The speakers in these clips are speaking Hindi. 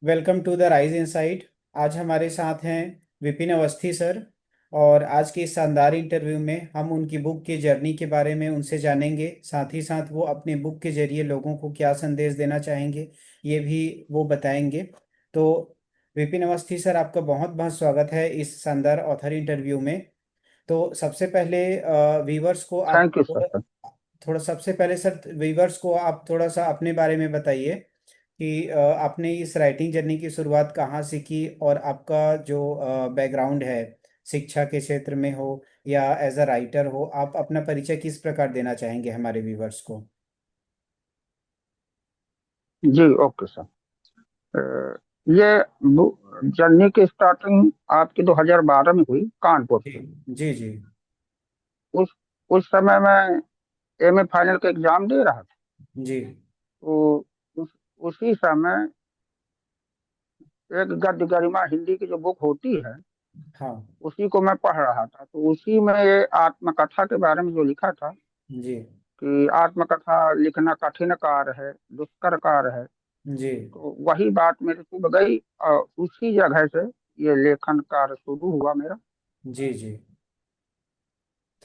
Welcome to the Rise Insight. आज हमारे साथ हैं विपिन अवस्थी सर। और आज के इस शानदार इंटरव्यू में हम उनकी बुक की जर्नी के बारे में उनसे जानेंगे, साथ ही साथ वो अपने बुक के जरिए लोगों को क्या संदेश देना चाहेंगे ये भी वो बताएंगे। तो विपिन अवस्थी सर, आपका बहुत बहुत स्वागत है इस शानदार ऑथर इंटरव्यू में। तो सबसे पहले वीवर्स को आप थैंक यू थोड़ा सर। थोड़ा सबसे पहले सर वीवर्स को आप थोड़ा सा अपने बारे में बताइए कि आपने इस राइटिंग जर्नी की शुरुआत कहाँ से की, और आपका जो बैकग्राउंड है, शिक्षा के क्षेत्र में हो या एज अ राइटर हो, आप अपना परिचय किस प्रकार देना चाहेंगे हमारे व्यूवर्स को। जी ओके सर। ये जर्नी की स्टार्टिंग आपकी 2012 में हुई कानपुर जी से। जी जी उस उस समय मैं एमए फाइनल का एग्जाम दे रहा था। जी। तो उसी समय एक गद्य गरिमा हिंदी की जो बुक होती है, हाँ। उसी को मैं पढ़ रहा था। तो उसी में ये आत्मकथा के बारे में जो लिखा था जी कि आत्मकथा लिखना कठिन कार्य है, दुष्कर कार्य है। जी तो वही बात मेरे को गई और उसी जगह से ये लेखन कार्य शुरू हुआ मेरा। जी जी।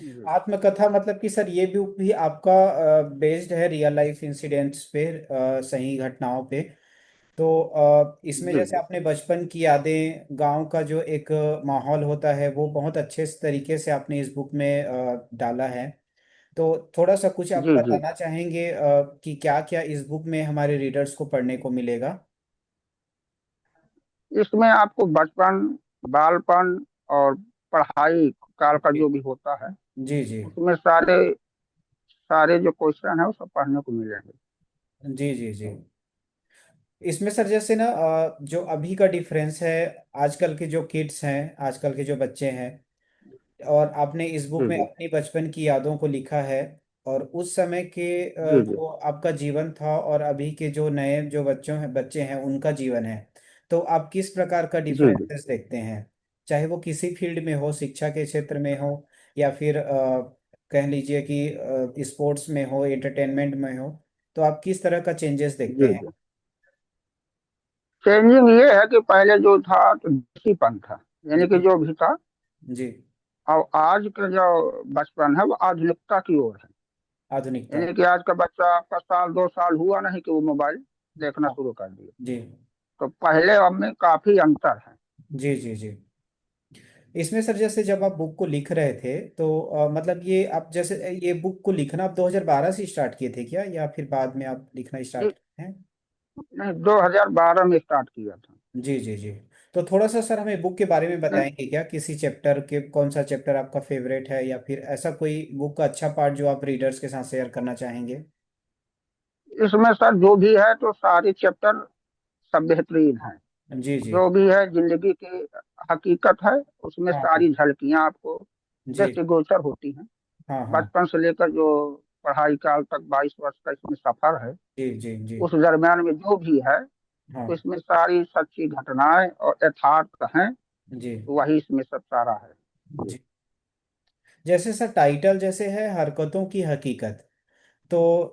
जी आत्मकथा मतलब कि सर ये भी आपका बेस्ड है रियल लाइफ इंसिडेंट्स पे, सही घटनाओं पे। तो इसमें जी जैसे आपने बचपन की यादें, गांव का जो एक माहौल होता है, वो बहुत अच्छे तरीके से आपने इस बुक में डाला है। तो थोड़ा सा कुछ आप जी जी। बताना चाहेंगे कि क्या क्या इस बुक में हमारे रीडर्स को पढ़ने को मिलेगा। इसमें आपको बचपन, बालपन और पढ़ाई काल का जी जो भी होता है, जी जी उसमें सारे सारे जो क्वेश्चन है वो सब पढ़ने को मिलेंगे। जी जी जी। इसमें सर जैसे ना जो अभी का डिफरेंस है, आजकल के जो किड्स हैं, आजकल के जो बच्चे हैं, और आपने इस बुक जी में जी अपनी बचपन की यादों को लिखा है। और उस समय के जी जी जो आपका जीवन था और अभी के जो नए जो बच्चे हैं उनका जीवन है, तो आप किस प्रकार का जी जी। डिफरेंसेस देखते हैं? चाहे वो किसी फील्ड में हो, शिक्षा के क्षेत्र में हो, या फिर कह लीजिए कि स्पोर्ट्स में हो, एंटरटेनमेंट में हो, तो आप किस तरह का चेंजेस देखते जी हैं? जी। चेंजिंग ये है कि पहले जो था तो देसीपन था, यानी कि जी जो भी था। जी। और आज का जो बचपन है वो आधुनिकता की ओर है। आधुनिकता। यानी कि आज का बच्चा आपका साल 2 साल हुआ नहीं कि वो मोबाइल देखना हाँ। शुरू कर दिया। जी तो पहले अब में काफी अंतर है। जी जी जी। इसमें सर जैसे जब आप बुक को लिख रहे थे, तो मतलब ये आप जैसे ये बुक को लिखना आप 2012 से स्टार्ट किए थे क्या, या फिर बाद में आप लिखना स्टार्ट जी किए हैं? नहीं, 2012 में स्टार्ट किया था। जी जी जी। तो थोड़ा सा सर हमें बुक के बारे में नहीं, बताएंगे क्या, किसी चैप्टर के कौन सा चैप्टर आपका फेवरेट है, या फिर ऐसा कोई बुक का अच्छा पार्ट जो आप रीडर्स के साथ शेयर करना चाहेंगे? इसमें सर जो भी है तो सारे चैप्टर सब बेहतरीन हैं। जी जी। जो भी है जिंदगी की हकीकत है, उसमें हाँ हाँ। सारी झलकियां आपको जी। दृष्टिगोचर होती हैं। हाँ हाँ। बचपन से लेकर जो पढ़ाई काल तक 22 वर्ष का इसमें सफर है, जी जी जी। उस दरमियान में जो भी है हाँ। तो इसमें सारी सच्ची घटनाएं और यथार्थ हैं। जी वही इसमें सब सारा है। जी जी। जैसे सर टाइटल जैसे है हरकतों की हकीकत, तो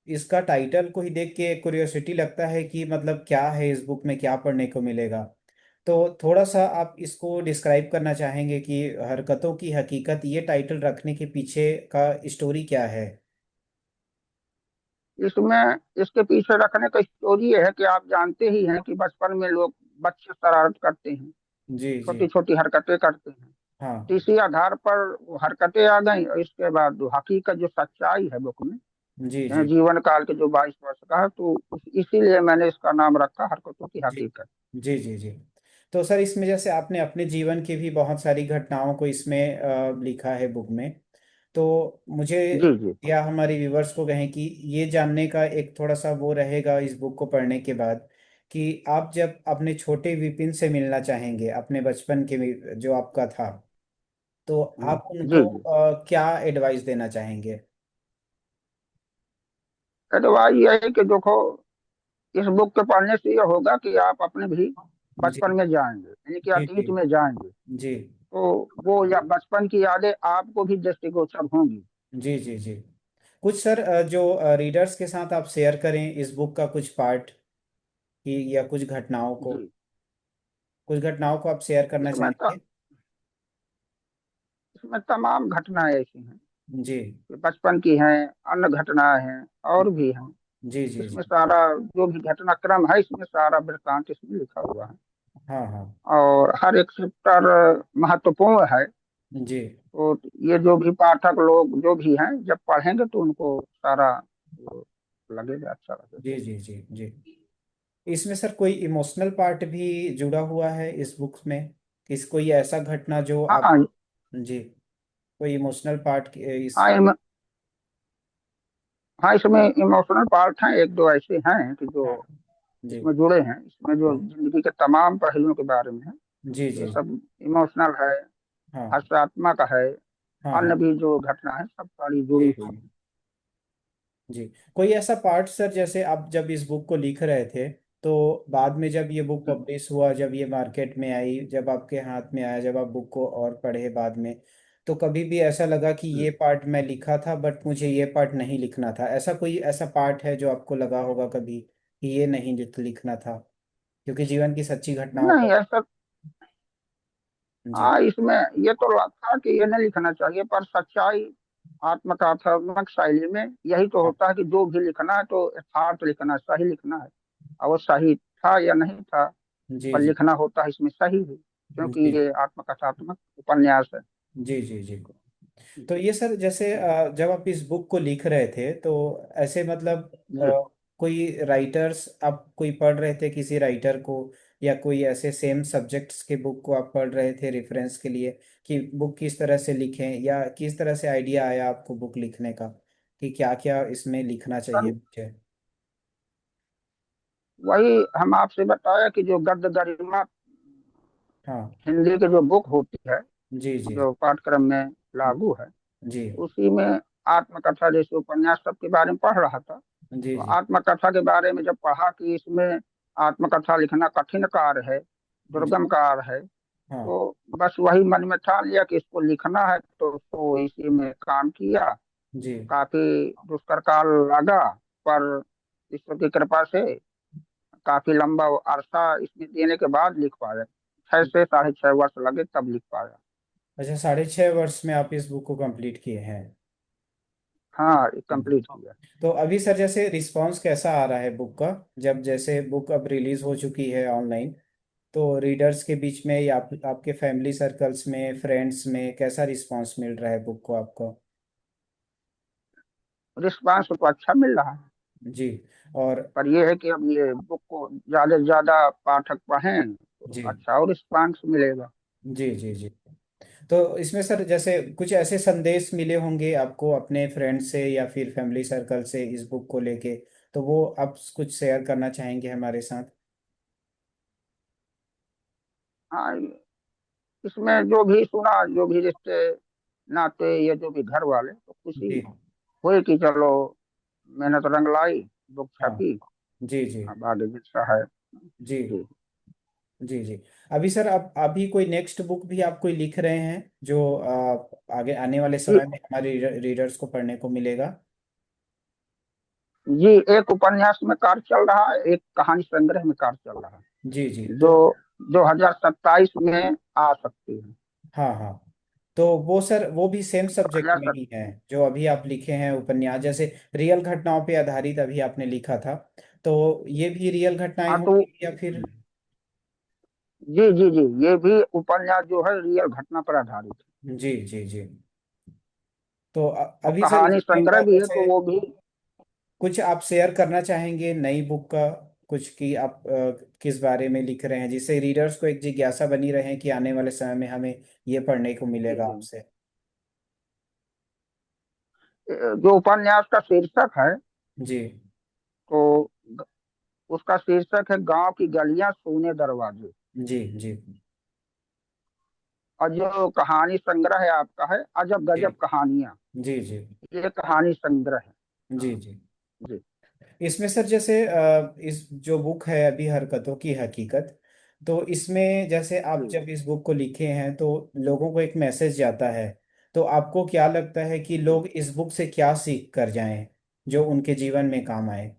इसका टाइटल को ही देख के क्यूरियोसिटी लगता है कि मतलब क्या है इस बुक में, क्या पढ़ने को मिलेगा। तो थोड़ा सा आप इसको डिस्क्राइब करना चाहेंगे कि हरकतों की हकीकत ये टाइटल रखने के पीछे का स्टोरी क्या है? इसमें इसके पीछे रखने का स्टोरी ये है कि आप जानते ही हैं कि बचपन में लोग, बच्चे शरारत करते हैं, जी जी। छोटी छोटी हरकतें करते हैं। तो हाँ। इसी आधार पर वो हरकतें आ गई और इसके बाद जो हकीकत जो सच्चाई है बुक में, जी जी जीवन काल के जो 22 वर्ष का है, तो इसीलिए मैंने इसका नाम रखा हरकतों की जी हकीकत। जी जी जी। तो सर इसमें जैसे आपने अपने जीवन की भी बहुत सारी घटनाओं को इसमें लिखा है बुक में। तो मुझे जी जी या हमारे व्यूवर्स को कहें कि ये जानने का एक थोड़ा सा वो रहेगा इस बुक को पढ़ने के बाद, कि आप जब अपने छोटे विपिन से मिलना चाहेंगे, अपने बचपन के जो आपका था, तो आप उनको जी जी। क्या एडवाइस देना चाहेंगे? एडवाइस ये है कि देखो, इस बुक के पढ़ने से ये होगा कि आप अपने भी जी बचपन में जाएंगे, यानी कि जी जी अतीत में जाएंगे। जी तो वो या बचपन की यादें आपको भी दृष्टिगोचर होंगी। जी जी जी। कुछ सर जो रीडर्स के साथ आप शेयर करें इस बुक का कुछ पार्ट। कि या जी। कुछ घटनाओं को आप शेयर करना इसमें तो चाहेंगे? इसमें तमाम घटनाएं ऐसी हैं जी कि बचपन की हैं, अन्य घटनाएं हैं और भी हैं। जी जी इसमें जी। सारा जो भी घटनाक्रम है, इसमें सारा वृत्तांत इसमें लिखा हुआ है। हाँ हाँ। और हर एक चैप्टर महत्वपूर्ण है। जी तो ये जो भी पाठक लोग जो भी हैं, जब पढ़ेंगे तो उनको सारा वो लगेगा, अच्छा लगेगा। जी जी जी जी। इसमें सर कोई इमोशनल पार्ट भी जुड़ा हुआ है इस बुक में? कोई ऐसा घटना जो आप? हाँ। जी। कोई इमोशनल पार्ट इस? हाँ हाँ, इसमें इमोशनल पार्ट हैं, एक दो ऐसे हैं कि जो हाँ। जी इसमें जुड़े हैं। इसमें जो हाँ। जिंदगी के तमाम पहलुओं के बारे में है, जी ये जी। सब इमोशनल है, हाँ हास्यात्मक है। हाँ हाँ। अन्य भी जो घटना है सब सारी जी जुड़ी हुई जी है। जी। कोई ऐसा पार्ट सर, जैसे आप जब इस बुक को लिख रहे थे, तो बाद में जब ये बुक पब्लिश हुआ, जब ये मार्केट में आई, जब आपके हाथ में आया, जब आप बुक को और पढ़े बाद में, तो कभी भी ऐसा लगा कि ये पार्ट मैं लिखा था बट मुझे ये पार्ट नहीं लिखना था? ऐसा कोई ऐसा पार्ट है जो आपको लगा होगा कभी कि ये नहीं लिखना था, क्योंकि जीवन की सच्ची घटनाओं नहीं पर? ऐसा। जी हाँ, इसमें ये तो था कि ये नहीं लिखना चाहिए, पर सच्चाई आत्मकथात्मक शैली में यही तो हाँ। होता है कि जो भी लिखना है तो यथार्थ लिखना है, सही लिखना है। और वो सही था या नहीं था, जी पर जी लिखना होता है इसमें सही है, क्योंकि जी ये आत्मकथात्मक उपन्यास है। जी जी जी। तो ये सर, जैसे जब आप इस बुक को लिख रहे थे, तो ऐसे मतलब जी। कोई राइटर्स आप कोई पढ़ रहे थे किसी राइटर को, या कोई ऐसे सेम सब्जेक्ट्स के बुक को आप पढ़ रहे थे रेफरेंस के लिए कि बुक किस तरह से लिखें, या किस तरह से आइडिया आया आपको बुक लिखने का कि क्या क्या इसमें लिखना चाहिए सर, मुझे? वही हम आपसे बताया कि जो गद्य गरिमा हाँ। हिंदी की जो बुक होती है, जी जी जो पाठ्यक्रम में लागू है, जी उसी में आत्मकथा जैसे उपन्यास सब के बारे में पढ़ रहा था। जी तो जी। आत्मकथा के बारे में जब पढ़ा कि इसमें आत्मकथा लिखना कठिन कार्य है, जी दुर्गम कार्य है, हाँ। तो बस वही मन में ठान लिया कि इसको लिखना है, तो इसी में काम किया। जी। काफी दुष्कर काल लगा, पर ईश्वर की कृपा से काफी लंबा अरसा इसमें देने के बाद लिख पाया। 6 से 6.5 वर्ष लगे तब लिख पाया। अच्छा, 6.5 वर्ष में आप इस बुक को कंप्लीट किए हैं? हाँ, जी। कंप्लीट किया। तो अभी सर जैसे रिस्पांस कैसा आ रहा है बुक का? जब जैसे बुक अब रिलीज हो चुकी है ऑनलाइन, तो रीडर्स के बीच में या आपके फैमिली सर्कल्स में, फ्रेंड्स में कैसा रिस्पांस मिल रहा है बुक को आपको? रिस्पांस तो अच्छा मिल रहा है, जी। और पर यह है कि अब ये बुक को ज्यादा से ज्यादा पाठक पढ़ें तो जी अच्छा और रिस्पांस मिलेगा। जी जी जी। तो इसमें सर जैसे कुछ ऐसे संदेश मिले होंगे आपको अपने फ्रेंड से या फिर फैमिली सर्कल से इस बुक को लेके, तो वो आप कुछ शेयर करना चाहेंगे हमारे साथ? हाँ, इसमें जो भी सुना, जो भी रिश्ते नाते या जो भी घर वाले, तो खुशी जी हुई कि चलो मेहनत रंग लाई, बुक हाँ। छपी, जी जी अब आगे जैसा है। जी जी। जी जी। अभी सर अब अभी कोई नेक्स्ट बुक भी आप कोई लिख रहे हैं जो आगे आने वाले जी। समय में हमारे रीडर्स को पढ़ने को मिलेगा? जी, एक उपन्यास में कार्य चल रहा है, एक कहानी संग्रह में कार्य चल रहा जी जी। है, तो जो 2027 में आ सकती है। हाँ हाँ। तो वो सर वो भी सेम सब्जेक्ट में 2027। ही है जो अभी आप लिखे हैं उपन्यास, जैसे रियल घटनाओं पे आधारित अभी आपने लिखा था, तो ये भी रियल घटनाएं हाँ तो होंगी या फिर? जी जी जी, ये भी उपन्यास जो है रियल घटना पर आधारित है। जी जी जी। तो और अभी सर कहानी इसमें संग्रह भी है, जैसे तो वो भी। कुछ आप शेयर करना चाहेंगे नई बुक का, कुछ कि आप किस बारे में लिख रहे हैं, जिससे रीडर्स को एक जिज्ञासा बनी रहे कि आने वाले समय में हमें ये पढ़ने को जी मिलेगा जी। आपसे? जो उपन्यास का शीर्षक है, जी तो उसका शीर्षक है गांव की गलियां सोने दरवाजे। जी जी और जो कहानी संग्रह है आपका है अजब जी गजब कहानियां। जी जी ये कहानी संग्रह है। जी हाँ। जी। जी इसमें सर जैसे इस जो बुक है अभी हरकतों की हकीकत, तो इसमें जैसे आप जी। जब इस बुक को लिखे हैं तो लोगों को एक मैसेज जाता है, तो आपको क्या लगता है कि जी। लोग इस बुक से क्या सीख कर जाएं जो उनके जीवन में काम आए?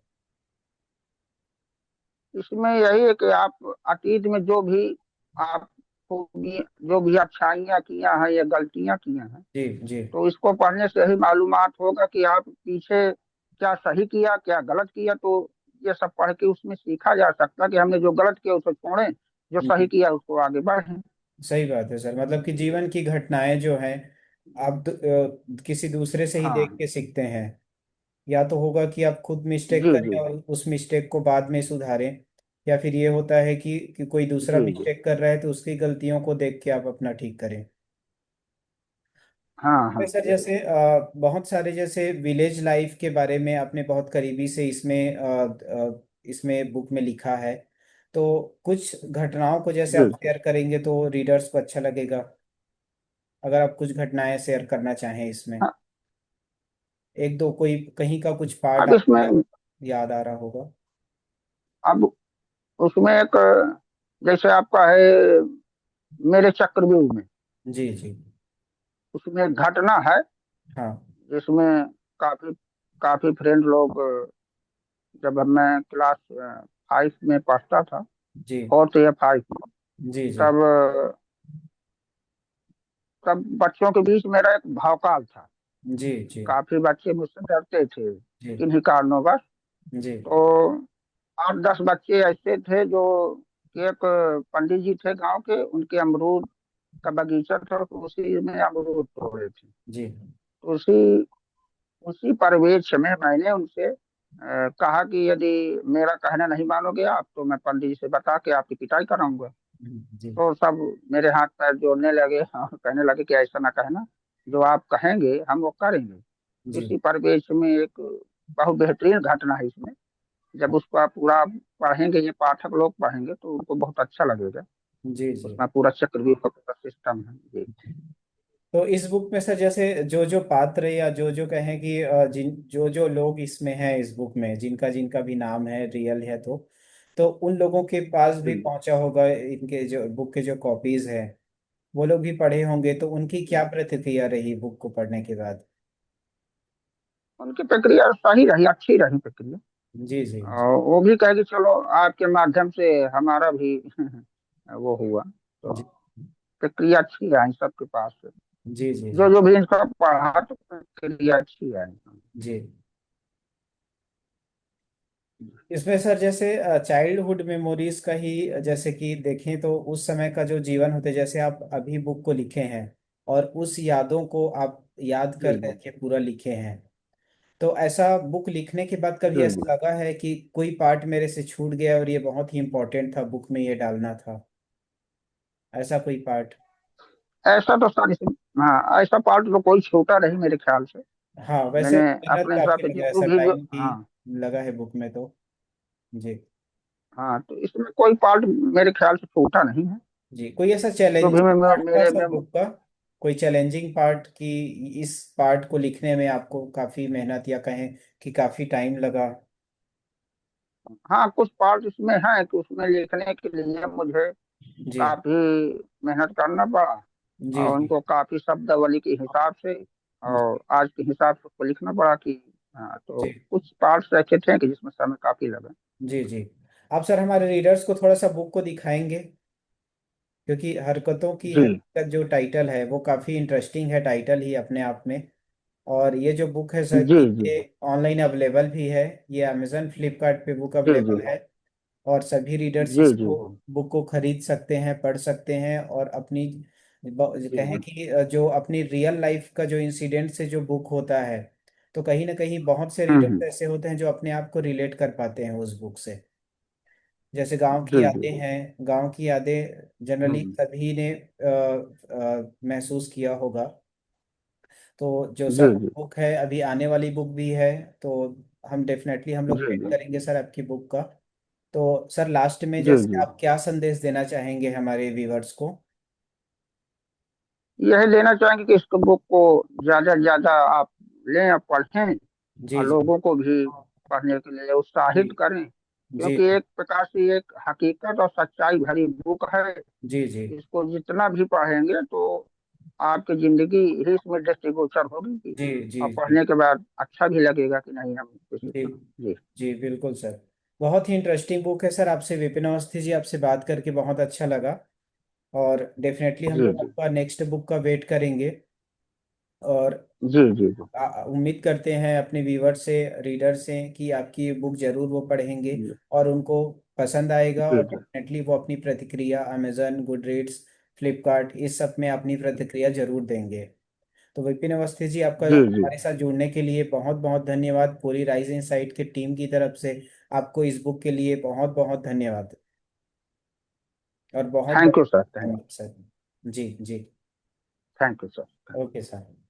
इसमें यही है कि आप अतीत में जो भी आप जो भी अच्छाइयाँ किया हैं या गलतियां किया हैं, जी जी तो इसको पढ़ने से ही मालूमात होगा कि आप पीछे क्या सही किया क्या गलत किया। तो ये सब पढ़ के उसमें सीखा जा सकता है कि हमने जो गलत किया उसको छोड़ें, जो सही जी। किया उसको आगे बढ़ें। सही बात है सर, मतलब कि जीवन की घटनाएं जो हैं आप किसी दूसरे से ही देख हाँ। के सीखते हैं। या तो होगा कि आप खुद मिस्टेक जी करें जी। और उस मिस्टेक को बाद में सुधारें, या फिर ये होता है कि कोई दूसरा जी जी। मिस्टेक कर रहा है तो उसकी गलतियों को देख के आप अपना ठीक करें। हाँ हाँ। सर जैसे बहुत सारे जैसे विलेज लाइफ के बारे में आपने बहुत करीबी से इसमें बुक में लिखा है। तो कुछ घटनाओं को जैसे जी आप शेयर करेंगे तो रीडर्स को अच्छा लगेगा, अगर आप कुछ घटनाएं शेयर करना चाहें इसमें। हाँ। एक दो कोई कहीं का कुछ पार्ट अब आपको इसमें याद आ रहा होगा। अब उसमें एक, जैसे आपका है मेरे चक्रव्यूह में, जी जी। उसमें एक घटना है हाँ। जिसमें काफी काफी फ्रेंड लोग, जब मैं क्लास 5 में पढ़ता था, जी 4th या 5 में, जी जी तब तब बच्चों के बीच मेरा एक भौकाल था। जी जी काफी बच्चे मुझसे डरते थे जी किन्हीं कारणों बस। जी तो 8-10 बच्चे ऐसे थे जो, एक पंडित जी थे गांव के, उनके अमरूद का बगीचा था, तो उसी में अमरूद तोड़े थे। जी तो उसी उसी परिवेश में मैंने उनसे कहा कि यदि मेरा कहना नहीं मानोगे आप, तो मैं पंडित जी से बता के आपकी पिटाई कराऊंगा। जी तो सब मेरे हाथ पैर जोड़ने लगे और कहने लगे कि ऐसा ना कहना, जो आप कहेंगे हम वो करेंगे। जी इसी परिवेश में एक बहुत बेहतरीन घटना है इसमें। जब उसको आप पूरा पढ़ेंगे, ये पाठक लोग पढ़ेंगे तो उनको बहुत अच्छा लगेगा। जी जी। उसमें पूरा चक्रव्यूह का पूरा सिस्टम है जी। तो इस बुक में सर जैसे जो जो पात्र या जो जो कहें कि जिन जो जो लोग इसमें हैं इस बुक में, जिनका जिनका भी नाम है रियल है, तो उन लोगों के पास भी जी पहुंचा होगा इनके जो बुक के जो कॉपीज हैं, वो लोग भी पढ़े होंगे, तो उनकी क्या जी। प्रतिक्रिया रही बुक को पढ़ने के बाद। उनकी प्रक्रिया सही रही, अच्छी रही प्रक्रिया। जी जी और वो भी कहे कि चलो आपके माध्यम से हमारा भी वो हुआ। तो जी प्रक्रिया अच्छी है इन सबके पास से। जी जी जो जी जो भी इनका पढ़ा तो प्रक्रिया अच्छी है। जी। इसमें सर जैसे चाइल्डहुड मेमोरीज का ही जैसे कि देखें तो उस समय का जो जीवन होते, जैसे आप अभी बुक को लिखे हैं और उस यादों को आप याद कर जी जी। करके पूरा लिखे हैं, तो ऐसा बुक लिखने के बाद कभी जी जी। ऐसा लगा है कि कोई पार्ट मेरे से छूट गया और ये बहुत ही इम्पोर्टेंट था, बुक में ये डालना था, ऐसा कोई पार्ट। ऐसा तो सारी हाँ, ऐसा पार्ट तो कोई छोटा नहीं मेरे ख्याल से। हाँ वैसे मैंने मेहनत अपने हिसाब काफी से लगा, जो ऐसा भी जो टाइम भी हाँ। लगा है बुक में तो। जी हाँ, तो इसमें कोई पार्ट मेरे ख्याल से छोटा नहीं है। जी। कोई ऐसा जो भी चैलेंजिंग पार्ट था मेरे सर में। बुक का, कोई चैलेंजिंग पार्ट कि इस पार्ट को लिखने में आपको काफी मेहनत या कहें कि काफी टाइम लगा। हाँ, कुछ पार्ट इसमें है कि उसमें लिखने के लिए मुझे जी काफी मेहनत करना पड़ा। जी और जी उनको काफी शब्दावली के हिसाब से और आज के हिसाब से उसको लिखना पड़ा कि हाँ, तो जी कुछ पार्ट्स ऐसे थे कि जिसमें समय काफी लगा। जी जी। आप सर हमारे रीडर्स को थोड़ा सा बुक को दिखाएंगे, क्योंकि हरकतों की जी हकीकत जो टाइटल है वो काफी इंटरेस्टिंग है टाइटल ही अपने आप में। और ये जो बुक है सर जी कि जी। ये ऑनलाइन अवेलेबल भी है, ये अमेजन फ्लिपकार्ट पे बुक जी जी। अवेलेबल है। और सभी रीडर्स जी जी। इसको बुक को खरीद सकते हैं, पढ़ सकते हैं और अपनी जी कहें जी। कि जो अपनी रियल लाइफ का जो इंसिडेंट से जो बुक होता है, तो कहीं ना कहीं बहुत से हम्म रीडर्स हम्म, ऐसे होते हैं जो अपने आप को रिलेट कर पाते हैं उस बुक से। जैसे गांव की जी जी। यादें हैं, गांव की यादें जनरली हम्म। सभी ने महसूस किया होगा। तो जो जी सर जी। बुक है अभी आने वाली बुक भी है, तो हम लोग जी वेट जी। करेंगे सर आपकी बुक का। तो सर लास्ट में जी जैसे जी। आप क्या संदेश देना चाहेंगे हमारे व्यूवर्स को। यही लेना चाहेंगे कि इस बुक को ज्यादा से ज्यादा आप लें और पढ़ें, जी और जी लोगों को भी पढ़ने के लिए जी उत्साहित करें। जी क्योंकि एक प्रकार से एक हकीकत और सच्चाई भरी बुक है। जी जी इसको जितना भी पढ़ेंगे तो आपकी जिंदगी ही इसमें दृष्टिगोचर होगी कि, जी जी और जी पढ़ने के बाद अच्छा भी लगेगा कि नहीं हम कुछ। जी जी। जी बिल्कुल सर। बहुत ही इंटरेस्टिंग बुक है सर। आपसे विपिन अवस्थी जी, आपसे बात करके बहुत अच्छा लगा। और डेफिनेटली हम जी लोग जी आपका नेक्स्ट बुक का वेट करेंगे। और जी जी जी उम्मीद करते हैं अपने व्यूवर से, रीडर से, कि आपकी ये बुक जरूर वो पढ़ेंगे जी और उनको पसंद आएगा, जी और जी। डेफिनेटली वो अपनी प्रतिक्रिया अमेजन, गुडरीड्स, फ्लिपकार्ट इस सब में अपनी प्रतिक्रिया जरूर देंगे। तो विपिन अवस्थी जी, आपका जी जी। हमारे साथ जुड़ने के लिए बहुत बहुत धन्यवाद। पूरी राइज इनसाइट की टीम की तरफ से आपको इस बुक के लिए बहुत बहुत धन्यवाद। और बहुत थैंक बहुत यू सर, थैंक धन्यवाद सर। जी जी। Thank you sir. Okay sir.